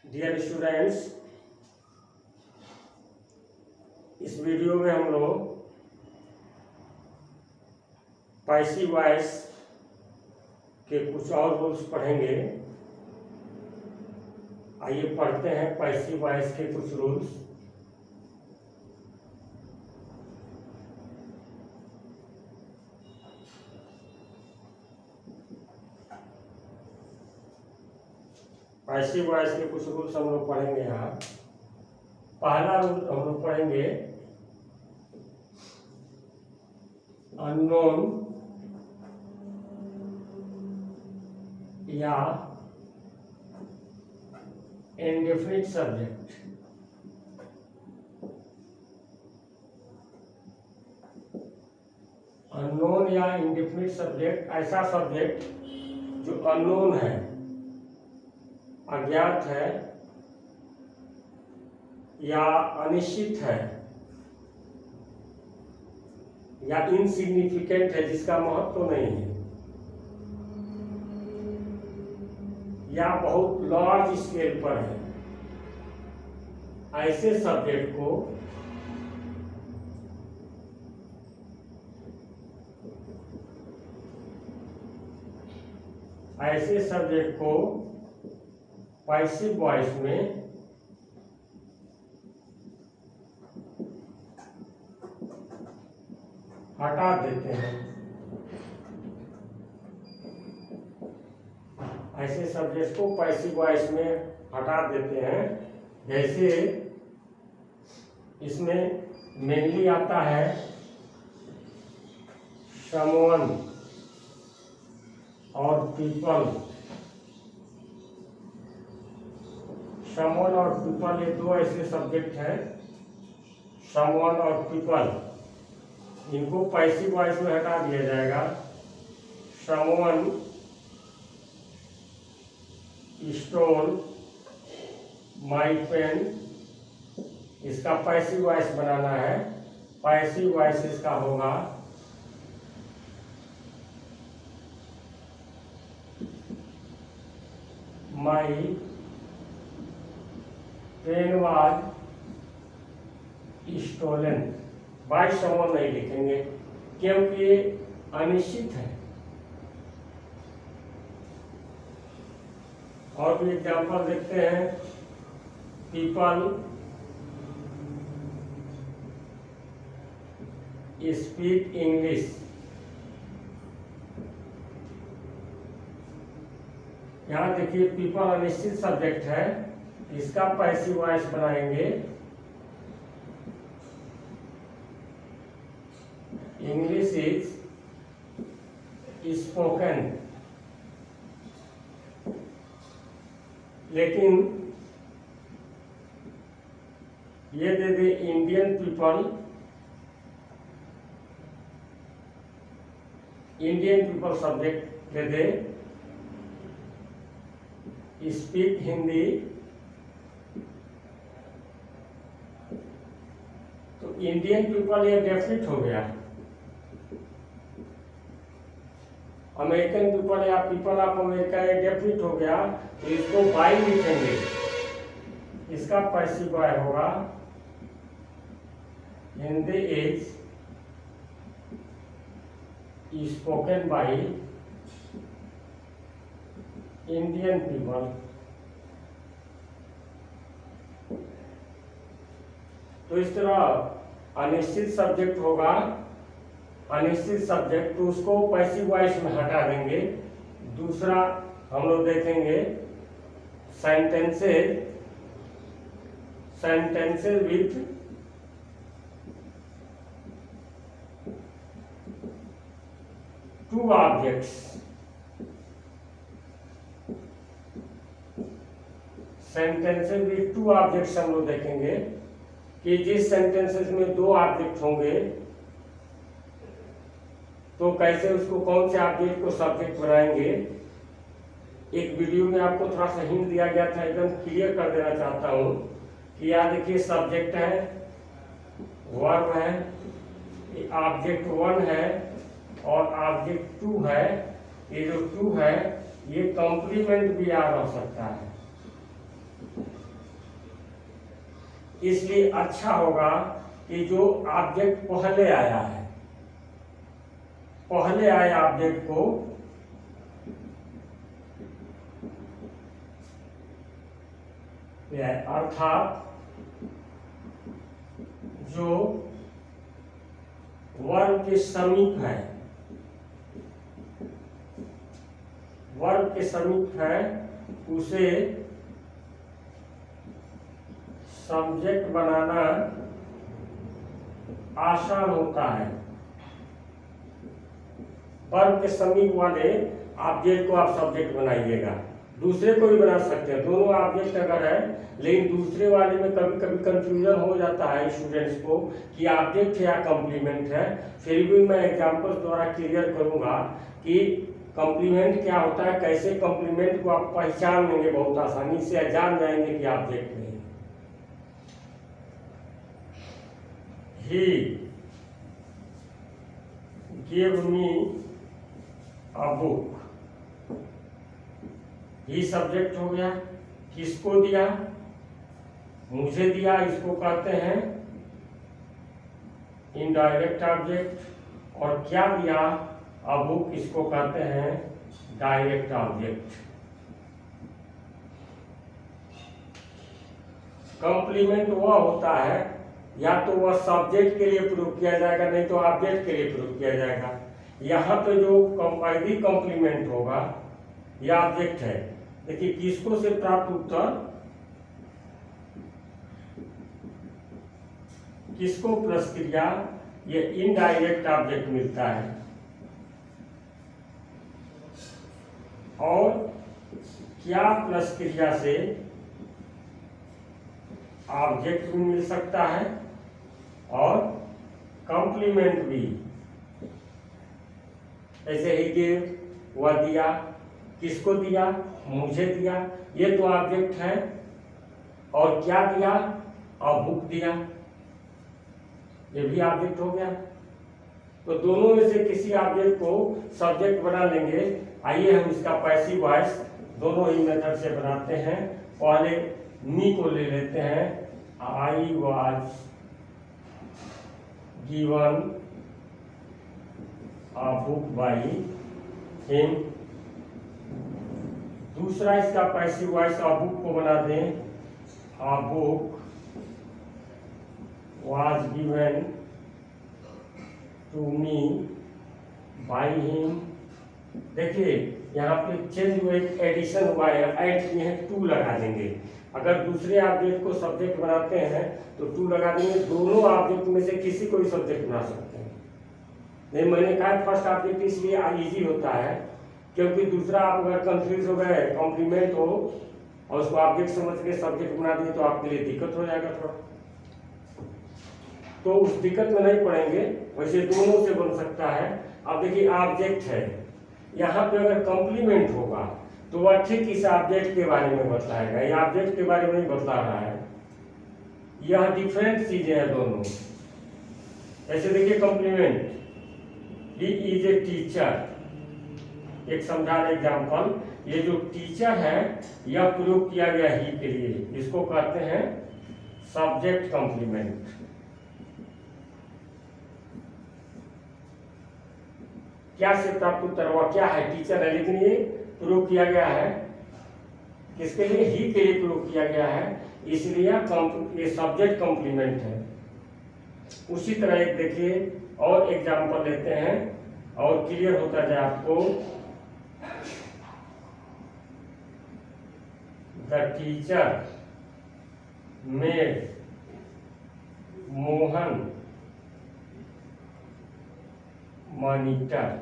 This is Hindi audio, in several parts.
डियर स्टूडेंट्स, इस वीडियो में हम लोग पैसिव वॉइस के कुछ और रूल्स पढ़ेंगे। आइए पढ़ते हैं पैसिव वॉइस के कुछ रूल्स। पैसिव वॉइस के कुछ रूल्स हम लोग पढ़ेंगे यहाँ। पहला रूल हम लोग पढ़ेंगे अननोन या इंडेफिनिट सब्जेक्ट। अननोन या इंडेफिनिट सब्जेक्ट ऐसा सब्जेक्ट जो अननोन है, अज्ञात है या अनिश्चित है या इनसिग्निफिकेंट है, जिसका महत्व नहीं है, या बहुत लार्ज स्केल पर है, ऐसे सब्जेक्ट को पैसिव वॉइस में हटा देते हैं। ऐसे सब्जेक्ट को पैसिव वॉइस में हटा देते हैं। जैसे इसमें मेनली आता है समवन और पीपल। समवन और पीपल ये दो ऐसे सब्जेक्ट हैं, समवन और पीपल। इनको पैसिव वॉइस में हटा दिया जाएगा। समवन स्टोल माई पेन, इसका पैसिव वॉइस बनाना है। पैसिव वॉइस इसका होगा my pen was stolen. By someone नहीं लिखेंगे क्योंकि ये अनिश्चित है। और भी एग्जाम्पल देखते हैं। People speak English. यहाँ देखिए पीपल अनिश्चित सब्जेक्ट है, इसका पैसिव वॉइस बनाएंगे इंग्लिश इज स्पोकन। लेकिन ये the the Indian people subject they they speak Hindi, तो इंडियन पीपल ये डेफिनेट हो गया। अमेरिकन पीपल या पीपल ऑफ अमेरिका ये डेफिनेट हो गया, तो इसको बाई लिखेंगे। इसका पैसिव वॉइस होगा Hindi is spoken by Indian people. तो इस तरह अनिश्चित सब्जेक्ट होगा, अनिश्चित सब्जेक्ट, तो उसको पैसिव वॉइस में हटा देंगे। दूसरा हम लोग देखेंगे sentences with two objects. Sentences with two objects हम लोग देखेंगे कि जिस सेंटेंसेस में दो ऑब्जेक्ट होंगे तो कैसे उसको कौन से ऑब्जेक्ट को सब्जेक्ट बनाएंगे। एक वीडियो में आपको थोड़ा सा हिंट दिया गया था, एकदम क्लियर कर देना चाहता हूँ कि यहाँ देखिए सब्जेक्ट है, वर्ब है, ऑब्जेक्ट 1 है और ऑब्जेक्ट 2 है। ये जो 2 है ये कॉम्प्लीमेंट भी आ सकता है। इसलिए अच्छा होगा कि जो ऑब्जेक्ट पहले आया है, पहले आए ऑब्जेक्ट को अर्थात जो वर्ग के समीप है, वर्ग के समीप है, उसे सब्जेक्ट बनाना आसान होता है। वर्ग के समीप वाले ऑब्जेक्ट को आप सब्जेक्ट बनाइएगा। दूसरे को भी बना सकते हैं, दोनों ऑब्जेक्ट अगर है, लेकिन दूसरे वाले में कभी कभी कंफ्यूजन हो जाता है स्टूडेंट्स को कि ऑब्जेक्ट है या कॉम्प्लीमेंट है। फिर भी मैं एग्जांपल द्वारा क्लियर करूंगा कि कॉम्प्लीमेंट क्या होता है, कैसे कॉम्प्लीमेंट को आप पहचान लेंगे, बहुत आसानी से जान जाएंगे कि ऑब्जेक्ट नहीं। He gave me a book। He subject हो गया, किसको दिया, मुझे दिया, इसको कहते हैं इनडायरेक्ट ऑब्जेक्ट। और क्या दिया, अ बुक, इसको कहते हैं डायरेक्ट ऑब्जेक्ट। कॉम्प्लीमेंट वह होता है या तो वह सब्जेक्ट के लिए प्रयोग किया जाएगा, नहीं तो ऑब्जेक्ट के लिए प्रयोग किया जाएगा। यहाँ पे जो यदि कॉम्प्लीमेंट होगा, यह ऑब्जेक्ट है। देखिए किसको से प्राप्त उत्तर, किसको प्लस क्रिया, ये इनडायरेक्ट ऑब्जेक्ट मिलता है। और क्या प्लस क्रिया से ऑब्जेक्ट भी मिल सकता है और कॉम्प्लीमेंट भी। ऐसे ही गिव, वह दिया, किसको दिया, मुझे दिया, ये तो ऑब्जेक्ट है। और क्या दिया, अ बुक दिया, ये भी ऑब्जेक्ट हो गया। तो दोनों में से किसी ऑब्जेक्ट को सब्जेक्ट बना लेंगे। आइए हम इसका पैसिव वॉइस दोनों ही मेथड से बनाते हैं। पहले मी को ले लेते हैं। I was given a book by him. दूसरा इसका पैसिव वॉइस अ बुक को बना दें। A book was given to me by him। देखिए यहाँ पे चेंज हुआ, एक एडिशन हुआ है, ऐड किए हैं, टू लगा देंगे। अगर दूसरे ऑब्जेक्ट को सब्जेक्ट बनाते हैं तो टू लगा देंगे। दोनों ऑब्जेक्ट में से किसी को भी सब्जेक्ट बना सकते हैं। नहीं, मैंने कहा फर्स्ट ऑब्जेक्ट इसलिए इजी होता है क्योंकि दूसरा आप अगर कंफ्यूज हो गए, कॉम्प्लीमेंट हो और उसको ऑब्जेक्ट समझ के सब्जेक्ट बना दिए तो आपके लिए दिक्कत हो जाएगा थोड़ा। तो उस दिक्कत में नहीं पड़ेंगे, वैसे दोनों से बन सकता है। अब देखिए ऑब्जेक्ट है, यहाँ पे अगर कॉम्प्लीमेंट होगा तो वह ठीक इस ऑब्जेक्ट के बारे में बताएगा। यह ऑब्जेक्ट के बारे में नहीं बता रहा है, यह डिफरेंट चीजें हैं दोनों। ऐसे देखिए complement, he is a teacher. एक समझा एग्जाम्पल, ये जो टीचर है यह प्रयोग किया गया ही के लिए, इसको कहते हैं सब्जेक्ट कॉम्प्लीमेंट। क्या से प्राप्त उत्तर हुआ, क्या है, टीचर है, लेकिन ये प्रयोग किया गया है किसके लिए, ही के लिए प्रयोग किया गया है, इसलिए ये सब्जेक्ट कॉम्प्लीमेंट है। उसी तरह एक देखिए और एग्जाम्पल लेते हैं और क्लियर होता जाए आपको। The teacher made Mohan monitor.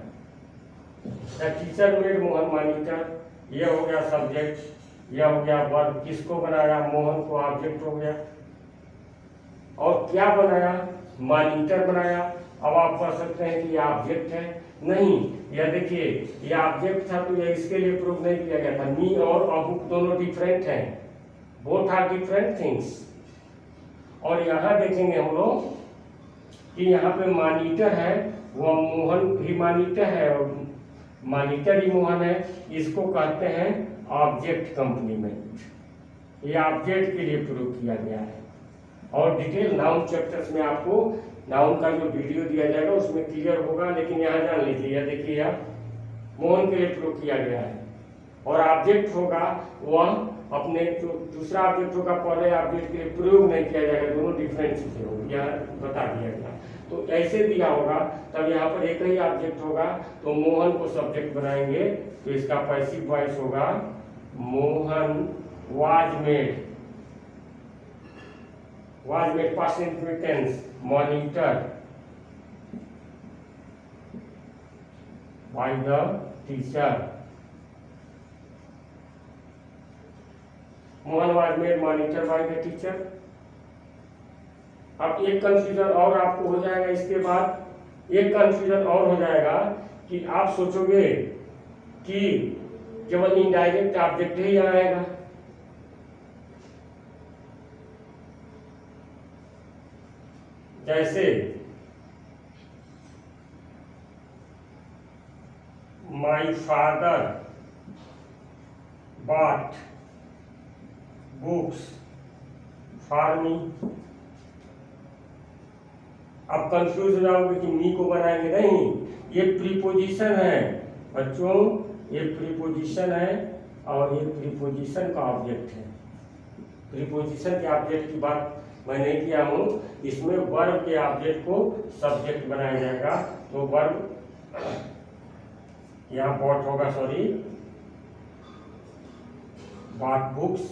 The teacher made Mohan monitor, यह हो गया सब्जेक्ट, यह हो गया वर्ब। किसको बनाया, मोहन को, ऑब्जेक्ट हो गया। और क्या बनाया, मॉनिटर बनाया। अब आप कह सकते हैं कि यह ऑब्जेक्ट है, नहीं, यह देखिए यह ऑब्जेक्ट था तो यह इसके लिए प्रयोग नहीं किया गया था। मी और अ बुक दोनों डिफरेंट हैं, बोथ आर डिफरेंट थिंग्स। और यहाँ देखेंगे हम लोग कि यहाँ पे मॉनिटर है, वह मोहन भी मॉनिटर है और मॉनिटर ही मोहन है। इसको कहते हैं ऑब्जेक्ट कॉम्प्लीमेंट, ये ऑब्जेक्ट के लिए प्रयोग किया गया है। और डिटेल नाउन चैप्टर्स में आपको नाउन का जो वीडियो दिया जाएगा उसमें क्लियर होगा। लेकिन यहाँ जान लीजिए, यह देखिए आप मोहन के लिए प्रयोग किया गया है, और ऑब्जेक्ट होगा वह अपने जो दूसरा ऑब्जेक्ट होगा पहले ऑब्जेक्ट के लिए प्रयोग नहीं किया जाएगा, दोनों डिफरेंट चीजें होंगी, यहाँ बता दिया गया। तो ऐसे दिया होगा तब यहाँ पर एक ही ऑब्जेक्ट होगा, तो मोहन को सब्जेक्ट बनाएंगे, तो इसका पैसिव वॉइस होगा Mohan was made, was made past indefinite tense monitor by the teacher, Mohan was made monitor by the teacher. अब एक कंफ्यूजन और आपको हो जाएगा, इसके बाद एक कंफ्यूजन और हो जाएगा कि आप सोचोगे कि केवल इनडायरेक्ट ऑब्जेक्ट ही आएगा, जैसे my father bought books for me. अब कंफ्यूज हो जाओगे कि मी को बनाएंगे, नहीं, ये प्रीपोजिशन है बच्चों, ये प्रीपोजिशन है और ये प्रीपोजिशन का ऑब्जेक्ट है। प्रीपोजिशन के ऑब्जेक्ट की बात मैं नहीं किया हूं, इसमें वर्ब के ऑब्जेक्ट को सब्जेक्ट बनाया जाएगा। तो वर्ब यहाँ बॉट होगा, सॉरी बॉट बुक्स,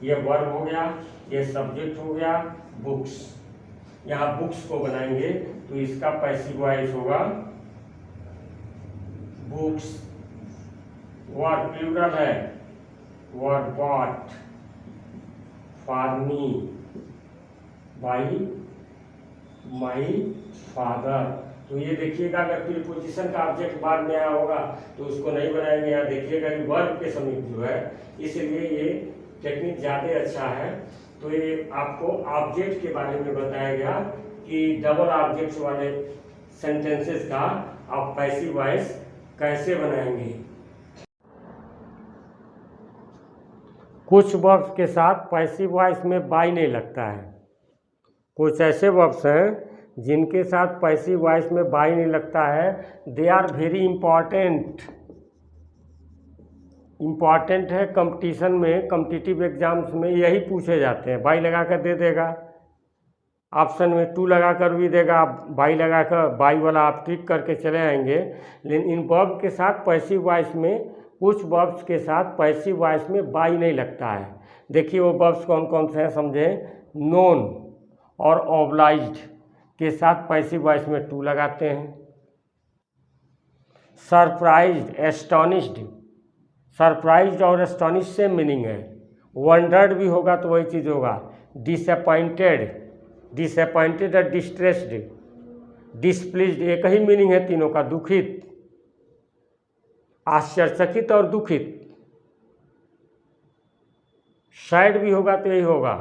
ये वर्ब हो गया, ये सब्जेक्ट हो गया बुक्स। यहाँ बुक्स को बनाएंगे तो इसका पैसिव वॉइस होगा बुक्स। वर्ब प्लूरल है, verb bought for me by my father. तो ये देखिएगा, अगर प्रीपोजिशन का ऑब्जेक्ट बाद में आया होगा तो उसको नहीं बनाएंगे। यहाँ देखिएगा कि वर्ब के समीप जो है, इसलिए ये टेक्निक ज़्यादा अच्छा है। तो ये आपको ऑब्जेक्ट के बारे में बताया गया कि डबल ऑब्जेक्ट वाले सेंटेंसेस का आप पैसिव वॉइस कैसे बनाएंगे। कुछ वर्ब्स के साथ पैसिव वॉइस में बाई नहीं लगता है, कुछ ऐसे वर्ब्स हैं जिनके साथ पैसिव वॉइस में बाई नहीं लगता है। They are very important, important है कंपटीशन में, कॉम्पिटिटिव एग्जाम्स में यही पूछे जाते हैं। बाई लगा कर दे देगा, ऑप्शन में टू लगा कर भी देगा, आप बाई लगा कर बाई वाला आप टिक करके चले आएंगे। लेकिन इन वर्ब के साथ पैसिव वॉइस में, कुछ वर्ब्स के साथ पैसिव वॉइस में बाई नहीं लगता है। देखिए वो वर्ब्स कौन कौन से हैं समझें। नोन और ऑब्लाइज्ड के साथ पैसिव वॉइस में टू लगाते हैं। सरप्राइज्ड, एस्टॉनिश्ड, सरप्राइज्ड और एस्टॉनिश सेम मीनिंग है। वंडर्ड भी होगा तो वही चीज़ होगा। डिसअपॉइंटेड, डिसअपॉइंटेड और डिस्ट्रेस्ड, डिसप्लीज्ड एक ही मीनिंग है तीनों का। दुखित, आश्चर्यचकित और दुखित। सैड भी होगा तो यही होगा।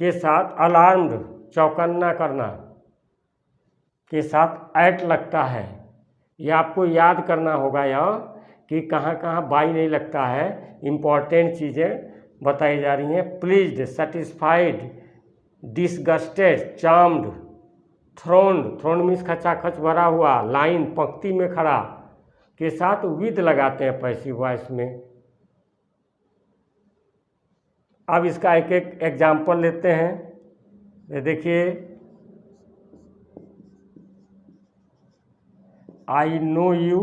के साथ अलार्म्ड, चौकन्ना करना के साथ एट लगता है। यह आपको याद करना होगा यहाँ कि कहाँ कहाँ बाई नहीं लगता है। इम्पॉर्टेंट चीज़ें बताई जा रही हैं। Pleased, satisfied, disgusted, charmed, throned, throned means खचाखच भरा हुआ, लाइन पंक्ति में खड़ा के साथ विद लगाते हैं पैसिव वॉइस में। अब इसका एक एक एग्जाम्पल लेते हैं। ये देखिए, आई नो यू,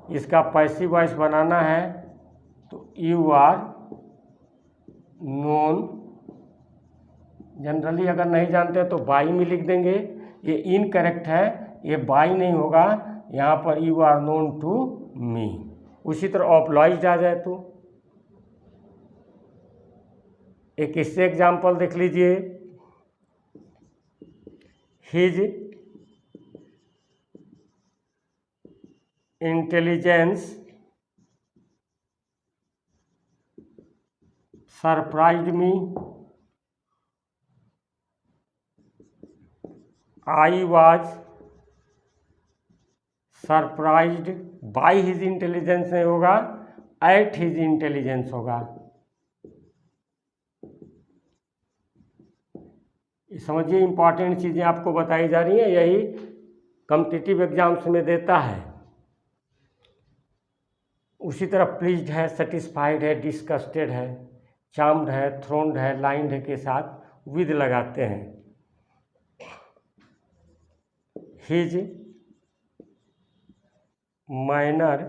इसका पैसिव वॉइस बनाना है तो यू आर नोन। जनरली अगर नहीं जानते तो बाई में लिख देंगे, ये इनकरेक्ट है, ये बाई नहीं होगा, यहाँ पर you are known to me. उसी तरह ऑब्लाइज्ड आ जाए तो एक इससे एग्जाम्पल देख लीजिए। His intelligence surprised me, I was surprised by his intelligence नहीं होगा, एट हिज इंटेलिजेंस होगा। समझिए इम्पॉर्टेंट चीज़ें आपको बताई जा रही हैं, यही कॉम्पिटिटिव एग्जाम्स में देता है। उसी तरह प्लीज्ड है, सेटिस्फाइड है, डिसगस्टेड है, चार्म्ड है, थ्रोन्ड है, लाइन्ड है के साथ विद लगाते हैं। हिज मैनर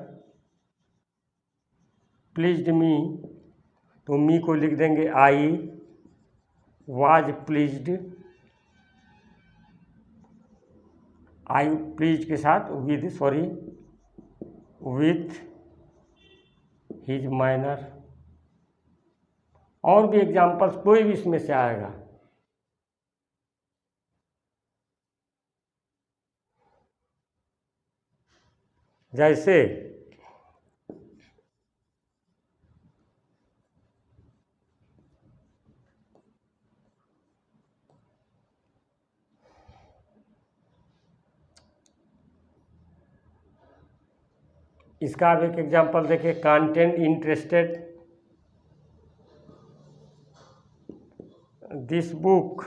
प्लीज्ड मी, तो मी को लिख देंगे I was pleased, I please के साथ विद विथ हिज मैनर। और भी एग्जाम्पल्स कोई भी इसमें से आएगा। जैसे इसका अब एक एग्जाम्पल देखिए, content interested, this book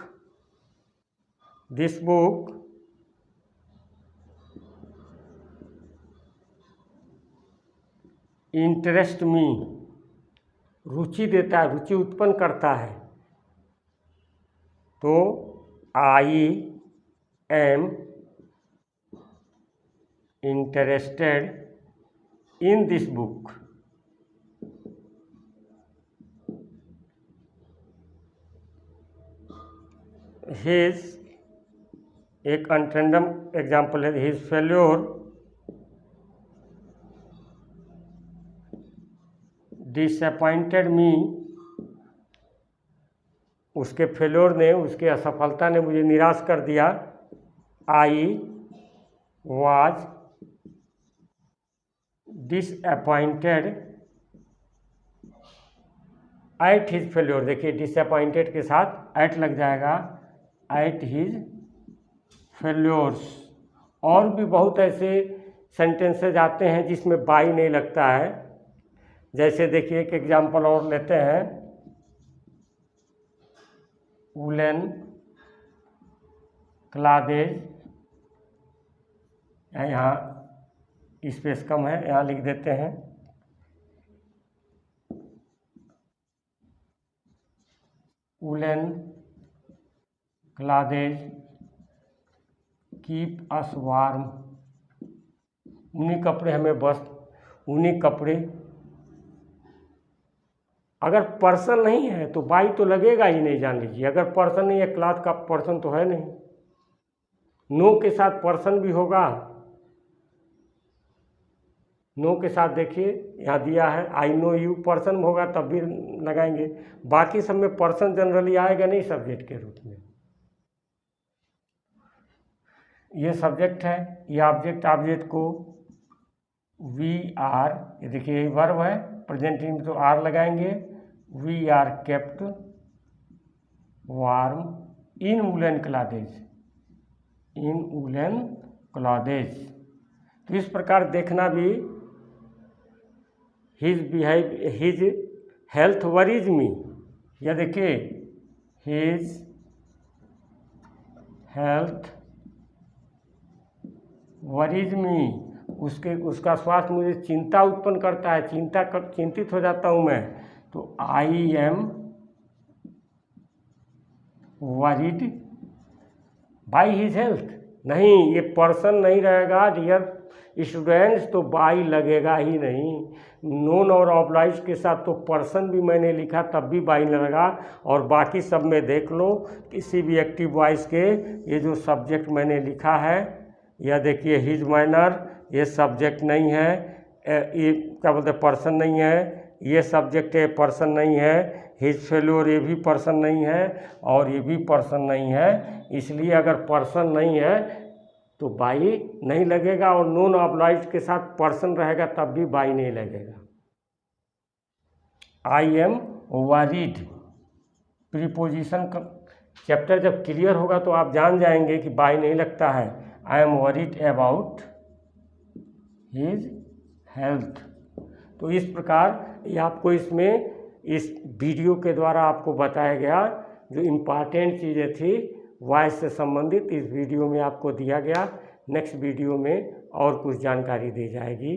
interest me, रुचि देता है, रुचि उत्पन्न करता है। तो I am interested in this book. His, एक अनट्रेंडम एग्जाम्पल है, हिज फेल्योर डिसअपॉइंटेड मी, उसके फेल्योर ने, उसके असफलता ने मुझे निराश कर दिया। I was disappointed at his failure, देखिए डिसअपॉइंटेड के साथ एट लग जाएगा, एट हिज फेल्योर्स। और भी बहुत ऐसे सेंटेंसेज आते हैं जिसमें बाई नहीं लगता है। जैसे देखिए एक एग्जाम्पल और लेते हैं, वुलन क्लॉथेज, यहाँ स्पेस कम है, यहाँ लिख देते हैं woollen clothes keep us warm, ऊनी कपड़े हमें बस, ऊनी कपड़े। अगर पर्सन नहीं है तो बाई तो लगेगा ही नहीं, जान लीजिए। अगर पर्सन नहीं है, क्लॉथ का पर्सन तो है नहीं, नो के साथ पर्सन भी होगा। नो के साथ देखिए यहाँ दिया है आई नो यू, पर्सन होगा तब भी लगाएंगे। बाकी सब में पर्सन जनरली आएगा नहीं सब्जेक्ट के रूप में। ये सब्जेक्ट है, ये ऑब्जेक्ट को वी आर, ये देखिए वर्ब है, प्रेजेंट में तो आर लगाएंगे। We are kept warm in woollen clothes, in woollen clothes. तो इस प्रकार देखना भी, हिज हेल्थ वरीज मी, या देखिए हिज हेल्थ वरीज मी, उसका स्वास्थ्य मुझे चिंता उत्पन्न करता है, चिंतित हो जाता हूँ मैं। तो I am worried by his health, नहीं ये पर्सन नहीं रहेगा डियर स्टूडेंट्स, तो बाई लगेगा ही नहीं। नोन और ऑब्लाइज के साथ तो पर्सन भी मैंने लिखा तब भी बाई लगा। और बाकी सब में देख लो, किसी भी एक्टिव वॉइस के ये जो सब्जेक्ट मैंने लिखा है, यह देखिए हिज मैनर, ये सब्जेक्ट नहीं है, ये क्या बोलते हैं पर्सन नहीं है, ये सब्जेक्ट है पर्सन नहीं है। हिज फेल्योर ये भी पर्सन नहीं है और ये भी पर्सन नहीं है। इसलिए अगर पर्सन नहीं है तो बाई नहीं लगेगा, और नॉन ऑब्लाइज के साथ पर्सन रहेगा तब भी बाई नहीं लगेगा। आई एम वरीड, प्रीपोजिशन का चैप्टर जब क्लियर होगा तो आप जान जाएंगे कि बाई नहीं लगता है। I am worried about his health. तो इस प्रकार ये आपको इसमें इस वीडियो के द्वारा आपको बताया गया, जो इम्पॉर्टेंट चीज़ें थी वॉइस से संबंधित इस वीडियो में आपको दिया गया। नेक्स्ट वीडियो में और कुछ जानकारी दी जाएगी।